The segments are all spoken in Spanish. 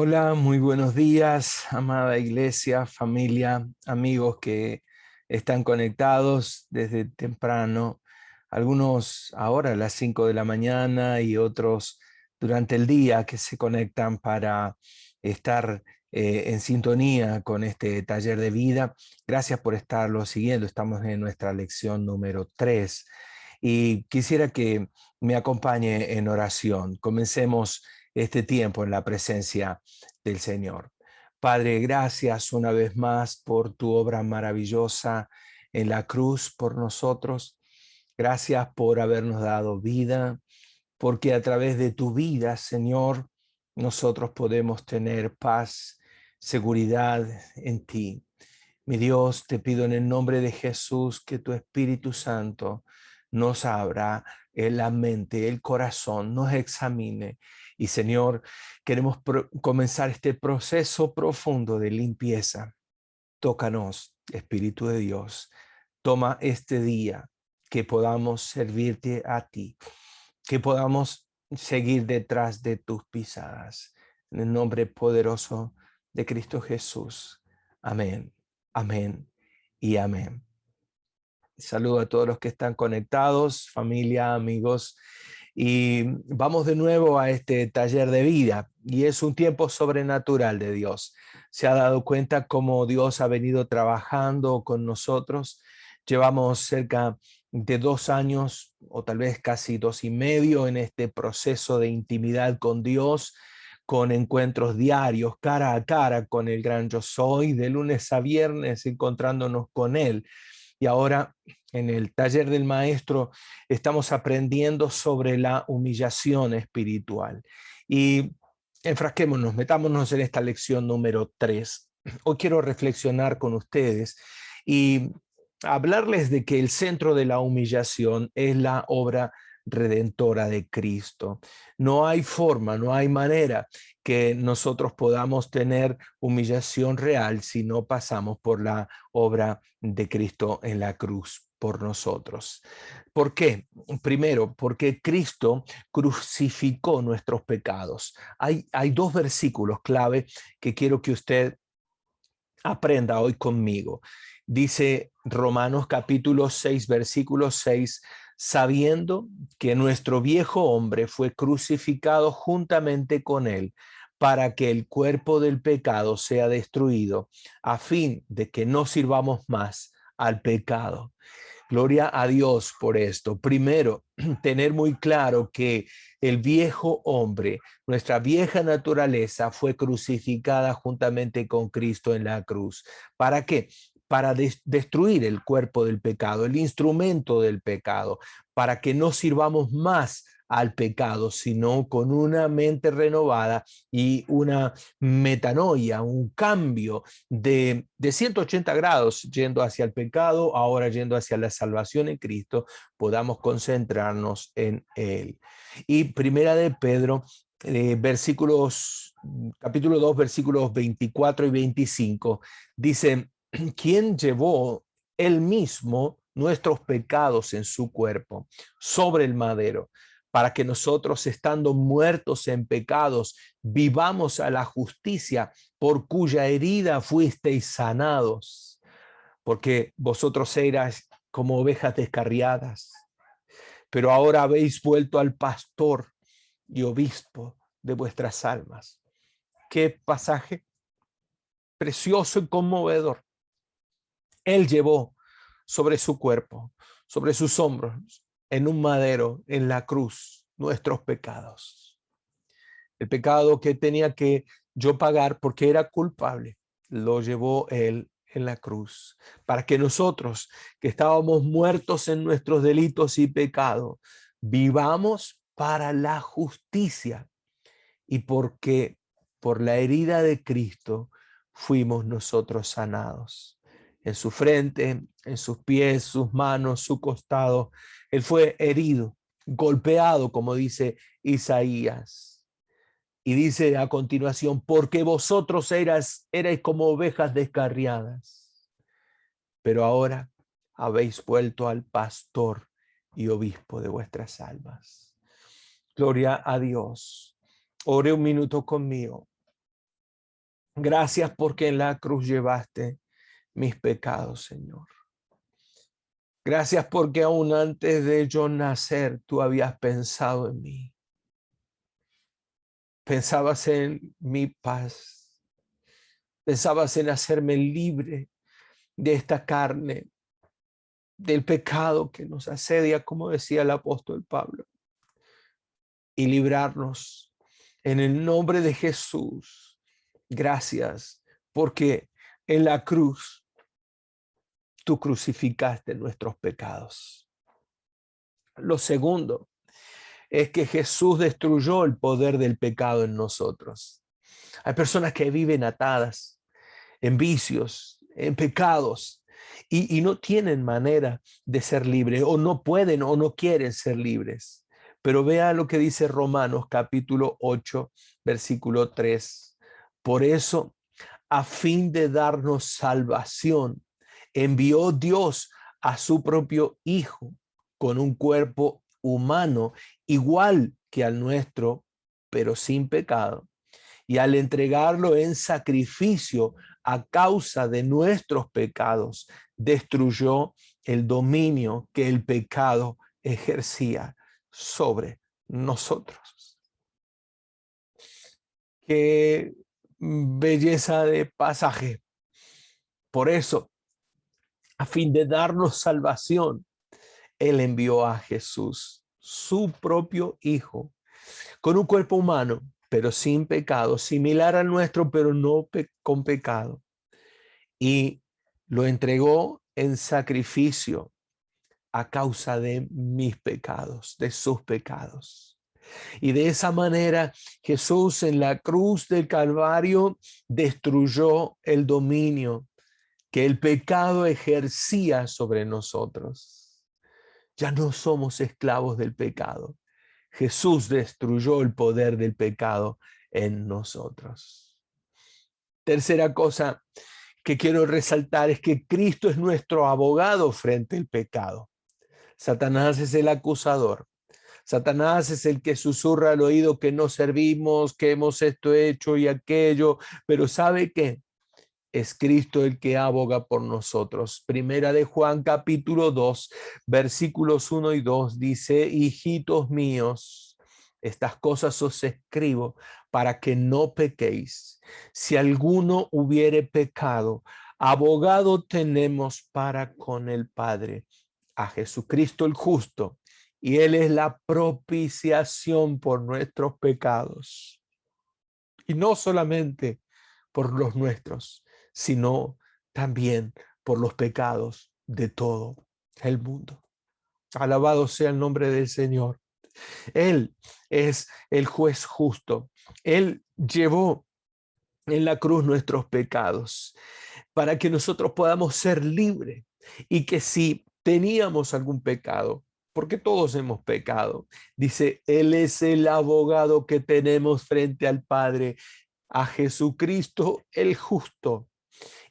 Hola, muy buenos días, amada iglesia, familia, amigos que están conectados desde temprano, algunos ahora a las 5 de la mañana y otros durante el día que se conectan para estar en sintonía con este taller de vida. Gracias por estarlo siguiendo. Estamos en nuestra lección número 3 y quisiera que me acompañe en oración. Comencemos este tiempo en la presencia del Señor. Padre, gracias una vez más por tu obra maravillosa en la cruz por nosotros. Gracias por habernos dado vida, porque a través de tu vida, Señor, nosotros podemos tener paz, seguridad en ti. Mi Dios, te pido en el nombre de Jesús que tu Espíritu Santo nos abra la mente, el corazón, nos examine. Y Señor, queremos comenzar este proceso profundo de limpieza. Tócanos, Espíritu de Dios. Toma este día que podamos servirte a ti, que podamos seguir detrás de tus pisadas. En el nombre poderoso de Cristo Jesús. Amén. Amén y amén. Saludo a todos los que están conectados, familia, amigos, y vamos de nuevo a este taller de vida, y es un tiempo sobrenatural de Dios. Se ha dado cuenta cómo Dios ha venido trabajando con nosotros. Llevamos cerca de 2 años, o tal vez casi 2 y medio, en este proceso de intimidad con Dios, con encuentros diarios, cara a cara con el gran Yo Soy, de lunes a viernes, encontrándonos con Él. Y ahora en el taller del maestro estamos aprendiendo sobre la humillación espiritual. Y enfrasquémonos, metámonos en esta lección número 3. Hoy quiero reflexionar con ustedes y hablarles de que el centro de la humillación es la obra redentora de Cristo. No hay forma, no hay manera que nosotros podamos tener humillación real si no pasamos por la obra de Cristo en la cruz por nosotros. ¿Por qué? Primero, porque Cristo crucificó nuestros pecados. Hay dos versículos clave que quiero que usted aprenda hoy conmigo. Dice Romanos capítulo 6, versículo 6, sabiendo que nuestro viejo hombre fue crucificado juntamente con él, para que el cuerpo del pecado sea destruido, a fin de que no sirvamos más al pecado. Gloria a Dios por esto. Primero, tener muy claro que el viejo hombre, nuestra vieja naturaleza, fue crucificada juntamente con Cristo en la cruz. ¿Para qué? Para destruir el cuerpo del pecado, el instrumento del pecado, para que no sirvamos más al pecado, sino con una mente renovada y una metanoia, un cambio de 180 grados yendo hacia el pecado, ahora yendo hacia la salvación en Cristo, podamos concentrarnos en Él. Y primera de Pedro, capítulo 2, versículos 24 y 25, dice, ¿quién llevó él mismo nuestros pecados en su cuerpo sobre el madero, para que nosotros, estando muertos en pecados, vivamos a la justicia, por cuya herida fuisteis sanados? Porque vosotros erais como ovejas descarriadas, pero ahora habéis vuelto al pastor y obispo de vuestras almas. Qué pasaje precioso y conmovedor. Él llevó sobre su cuerpo, sobre sus hombros, en un madero, en la cruz, nuestros pecados. El pecado que tenía que yo pagar porque era culpable, lo llevó Él en la cruz, para que nosotros, que estábamos muertos en nuestros delitos y pecados, vivamos para la justicia. Y porque por la herida de Cristo fuimos nosotros sanados. En su frente, en sus pies, sus manos, su costado, Él fue herido, golpeado, como dice Isaías. Y dice a continuación, porque vosotros erais como ovejas descarriadas, pero ahora habéis vuelto al pastor y obispo de vuestras almas. Gloria a Dios. Ore un minuto conmigo. Gracias porque en la cruz llevaste mis pecados, Señor. Gracias porque aún antes de yo nacer, tú habías pensado en mí. Pensabas en mi paz. Pensabas en hacerme libre de esta carne, del pecado que nos asedia, como decía el apóstol Pablo, y librarnos en el nombre de Jesús. Gracias, porque en la cruz tú crucificaste nuestros pecados. Lo segundo es que Jesús destruyó el poder del pecado en nosotros. Hay personas que viven atadas en vicios, en pecados, y no tienen manera de ser libres, o no pueden o no quieren ser libres. Pero vea lo que dice Romanos capítulo 8, versículo 3. Por eso, a fin de darnos salvación, envió Dios a su propio Hijo con un cuerpo humano igual que al nuestro, pero sin pecado. Y al entregarlo en sacrificio a causa de nuestros pecados, destruyó el dominio que el pecado ejercía sobre nosotros. Qué belleza de pasaje. Por eso, a fin de darnos salvación, Él envió a Jesús, su propio Hijo, con un cuerpo humano, pero sin pecado, similar al nuestro, pero no con pecado. Y lo entregó en sacrificio a causa de mis pecados, de sus pecados. Y de esa manera Jesús en la cruz del Calvario destruyó el dominio que el pecado ejercía sobre nosotros. Ya no somos esclavos del pecado. Jesús destruyó el poder del pecado en nosotros. Tercera cosa que quiero resaltar es que Cristo es nuestro abogado frente al pecado. Satanás es el acusador. Satanás es el que susurra al oído que no servimos, que hemos esto hecho y aquello, pero ¿sabe qué? Es Cristo el que aboga por nosotros. Primera de Juan capítulo 2, versículos 1 y 2 dice: hijitos míos, estas cosas os escribo para que no pequéis. Si alguno hubiere pecado, abogado tenemos para con el Padre, a Jesucristo el justo, y Él es la propiciación por nuestros pecados. Y no solamente por los nuestros, sino también por los pecados de todo el mundo. Alabado sea el nombre del Señor. Él es el juez justo. Él llevó en la cruz nuestros pecados para que nosotros podamos ser libres y que si teníamos algún pecado, porque todos hemos pecado, dice, Él es el abogado que tenemos frente al Padre, a Jesucristo el justo.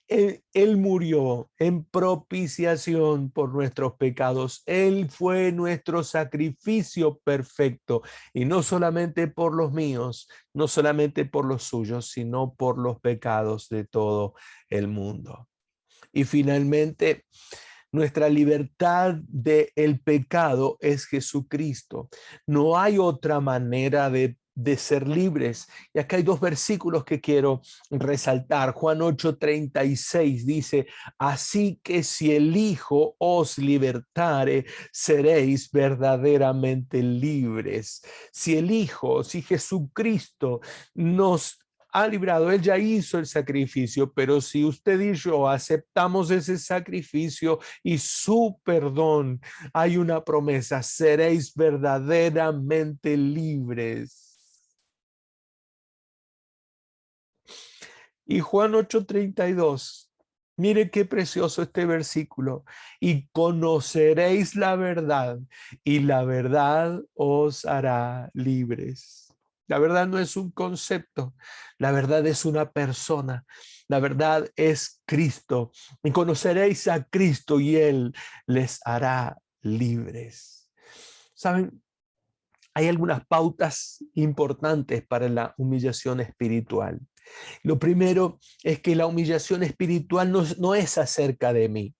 Él murió en propiciación por nuestros pecados. Él fue nuestro sacrificio perfecto. Y no solamente por los míos, no solamente por los suyos, sino por los pecados de todo el mundo. Y finalmente, nuestra libertad del pecado es Jesucristo. No hay otra manera de ser libres. Y acá hay dos versículos que quiero resaltar. Juan 8:36 dice, así que si el Hijo os libertare, seréis verdaderamente libres. Si el Hijo, si Jesucristo nos ha librado, Él ya hizo el sacrificio, pero si usted y yo aceptamos ese sacrificio y su perdón, hay una promesa, seréis verdaderamente libres. Y Juan 8:32, mire qué precioso este versículo. Y conoceréis la verdad, y la verdad os hará libres. La verdad no es un concepto, la verdad es una persona, la verdad es Cristo. Y conoceréis a Cristo y Él les hará libres. ¿Saben? hay algunas pautas importantes para la humillación espiritual. Lo primero es que la humillación espiritual no es acerca de mí.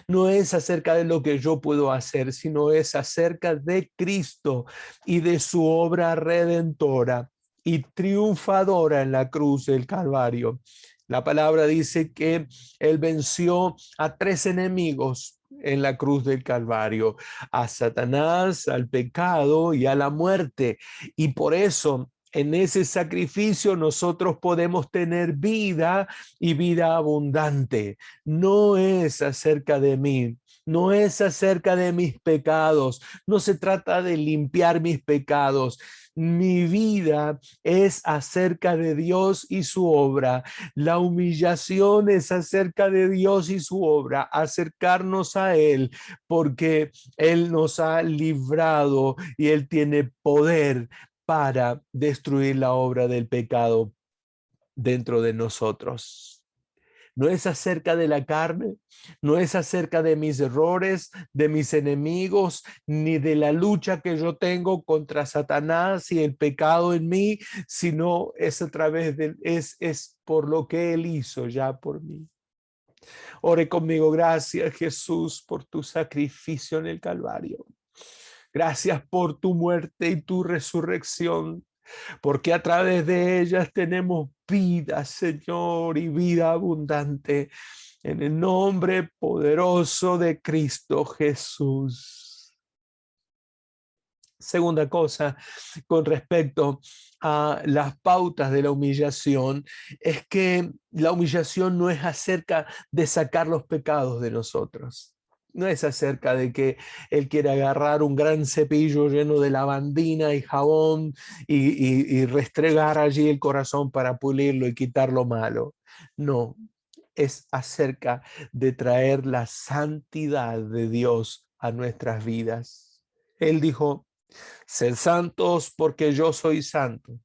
No es acerca de lo que yo puedo hacer, sino es acerca de Cristo y de su obra redentora y triunfadora en la cruz del Calvario. La palabra dice que Él venció a 3 enemigos en la cruz del Calvario: a Satanás, al pecado y a la muerte. Y por eso, en ese sacrificio nosotros podemos tener vida y vida abundante. No es acerca de mí, no es acerca de mis pecados, no se trata de limpiar mis pecados. Mi vida es acerca de Dios y su obra. La humillación es acerca de Dios y su obra, acercarnos a Él, porque Él nos ha librado y Él tiene poder para destruir la obra del pecado dentro de nosotros. No es acerca de la carne, no es acerca de mis errores, de mis enemigos, ni de la lucha que yo tengo contra Satanás y el pecado en mí, sino es a través de, es por lo que Él hizo ya por mí. Ore conmigo. Gracias, Jesús, por tu sacrificio en el Calvario. Gracias por tu muerte y tu resurrección, porque a través de ellas tenemos vida, Señor, y vida abundante, en el nombre poderoso de Cristo Jesús. Segunda cosa, con respecto a las pautas de la humillación, es que la humillación no es acerca de sacar los pecados de nosotros. No es acerca de que Él quiere agarrar un gran cepillo lleno de lavandina y jabón y restregar allí el corazón para pulirlo y quitar lo malo. No, es acerca de traer la santidad de Dios a nuestras vidas. Él dijo: sed santos porque yo soy santo.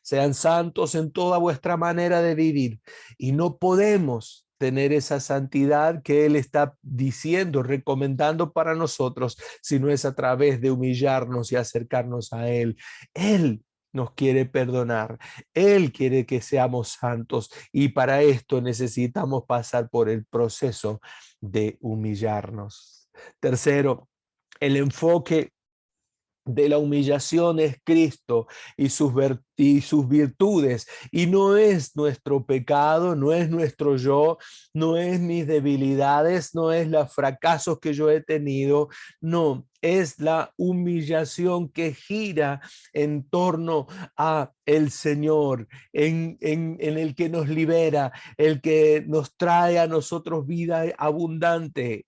Sean santos en toda vuestra manera de vivir. Y no podemos tener esa santidad que Él está diciendo, recomendando para nosotros, si no es a través de humillarnos y acercarnos a Él. Él nos quiere perdonar. Él quiere que seamos santos y para esto necesitamos pasar por el proceso de humillarnos. Tercero, el enfoque de la humillación es Cristo y sus virtudes, y no es nuestro pecado, no es nuestro yo, no es mis debilidades, no es los fracasos que yo he tenido, no, es la humillación que gira en torno a el Señor, en el que nos libera, el que nos trae a nosotros vida abundante.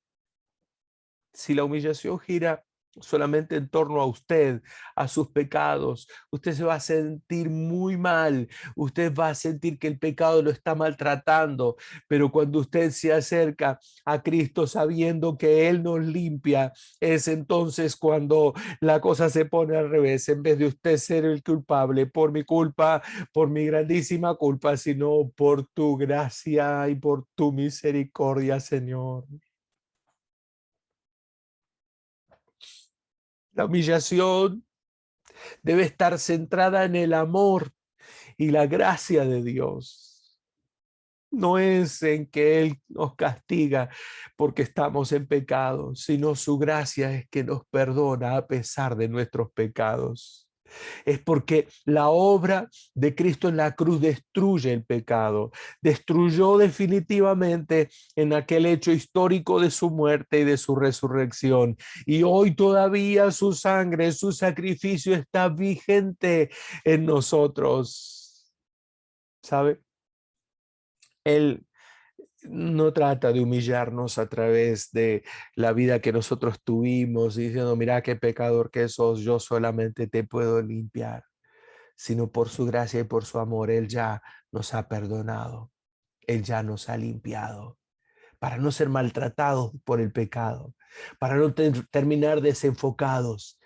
Si la humillación gira solamente en torno a usted, a sus pecados, usted se va a sentir muy mal, usted va a sentir que el pecado lo está maltratando, pero cuando usted se acerca a Cristo sabiendo que Él nos limpia, es entonces cuando la cosa se pone al revés. En vez de usted ser el culpable por mi culpa, por mi grandísima culpa, sino por tu gracia y por tu misericordia, Señor. La humillación debe estar centrada en el amor y la gracia de Dios. No es en que Él nos castiga porque estamos en pecado, sino su gracia es que nos perdona a pesar de nuestros pecados. Es porque la obra de Cristo en la cruz destruye el pecado, destruyó definitivamente en aquel hecho histórico de su muerte y de su resurrección. Y hoy todavía su sangre, su sacrificio está vigente en nosotros. ¿Sabe? Él no trata de humillarnos a través de la vida que nosotros tuvimos, diciendo: mira qué pecador que sos, yo solamente te puedo limpiar, sino por su gracia y por su amor. Él ya nos ha perdonado, Él ya nos ha limpiado, para no ser maltratados por el pecado, para no terminar desenfocados.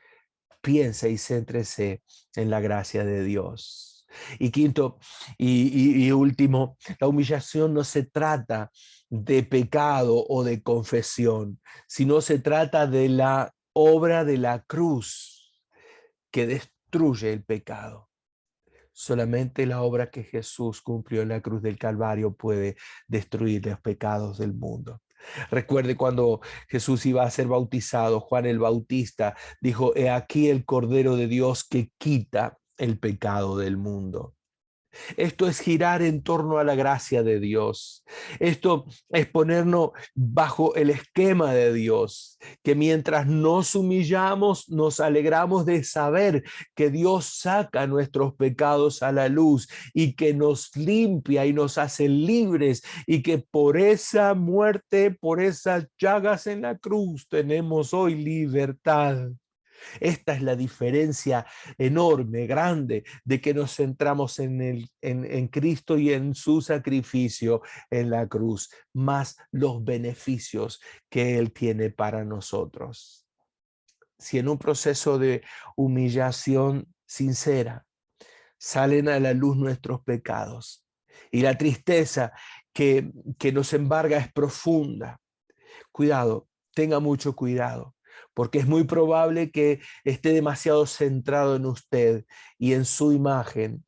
Piensa y céntrese en la gracia de Dios. Y quinto y último, la humillación no se trata de pecado o de confesión, sino se trata de la obra de la cruz que destruye el pecado. Solamente la obra que Jesús cumplió en la cruz del Calvario puede destruir los pecados del mundo. Recuerde cuando Jesús iba a ser bautizado, Juan el Bautista dijo: he aquí el Cordero de Dios que quita el pecado del mundo. Esto es girar en torno a la gracia de Dios. Esto es ponernos bajo el esquema de Dios, que mientras nos humillamos, nos alegramos de saber que Dios saca nuestros pecados a la luz y que nos limpia y nos hace libres, y que por esa muerte, por esas llagas en la cruz, tenemos hoy libertad. Esta es la diferencia enorme, grande, de que nos centramos en Cristo y en su sacrificio en la cruz, más los beneficios que Él tiene para nosotros. Si en un proceso de humillación sincera salen a la luz nuestros pecados y la tristeza que nos embarga es profunda, cuidado, tenga mucho cuidado, porque es muy probable que esté demasiado centrado en usted y en su imagen.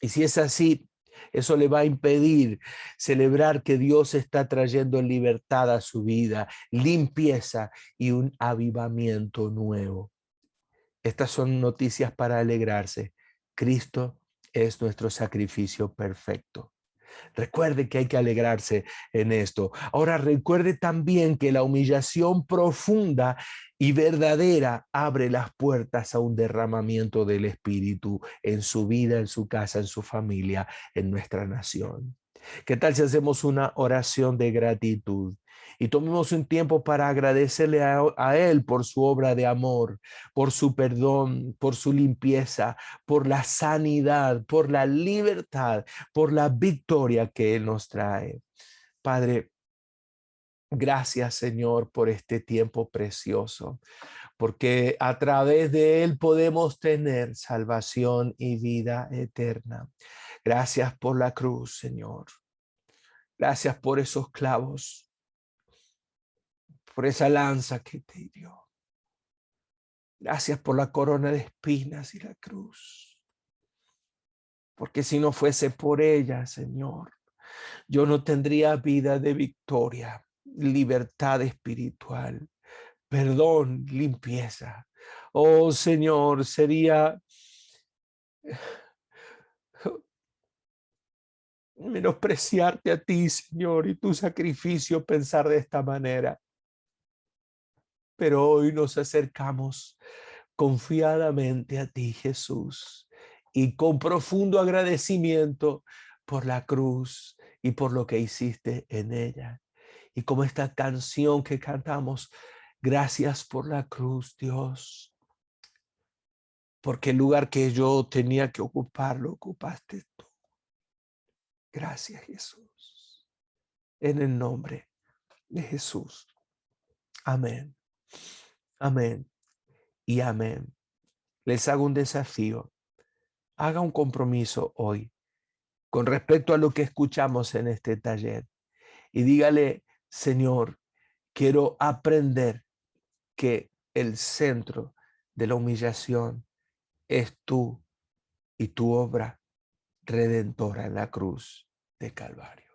Y si es así, eso le va a impedir celebrar que Dios está trayendo libertad a su vida, limpieza y un avivamiento nuevo. Estas son noticias para alegrarse. Cristo es nuestro sacrificio perfecto. Recuerde que hay que alegrarse en esto. Ahora recuerde también que la humillación profunda y verdadera abre las puertas a un derramamiento del Espíritu en su vida, en su casa, en su familia, en nuestra nación. ¿Qué tal si hacemos una oración de gratitud y tomemos un tiempo para agradecerle a Él por su obra de amor, por su perdón, por su limpieza, por la sanidad, por la libertad, por la victoria que Él nos trae? Padre, gracias, Señor, por este tiempo precioso, porque a través de Él podemos tener salvación y vida eterna. Gracias por la cruz, Señor. Gracias por esos clavos, por esa lanza que te hirió. Gracias por la corona de espinas y la cruz. Porque si no fuese por ella, Señor, yo no tendría vida de victoria, libertad espiritual, perdón, limpieza. Oh, Señor, sería menospreciarte a ti, Señor, y tu sacrificio, pensar de esta manera. Pero hoy nos acercamos confiadamente a ti, Jesús, y con profundo agradecimiento por la cruz y por lo que hiciste en ella. Y como esta canción que cantamos: gracias por la cruz, Dios, porque el lugar que yo tenía que ocupar lo ocupaste tú. Gracias, Jesús. En el nombre de Jesús. Amén. Amén y amén. Les hago un desafío. Haga un compromiso hoy con respecto a lo que escuchamos en este taller y dígale: Señor, quiero aprender que el centro de la humillación es tú y tu obra redentora en la cruz de Calvario.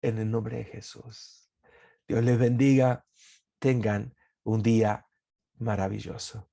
En el nombre de Jesús. Dios les bendiga. Tengan un día maravilloso.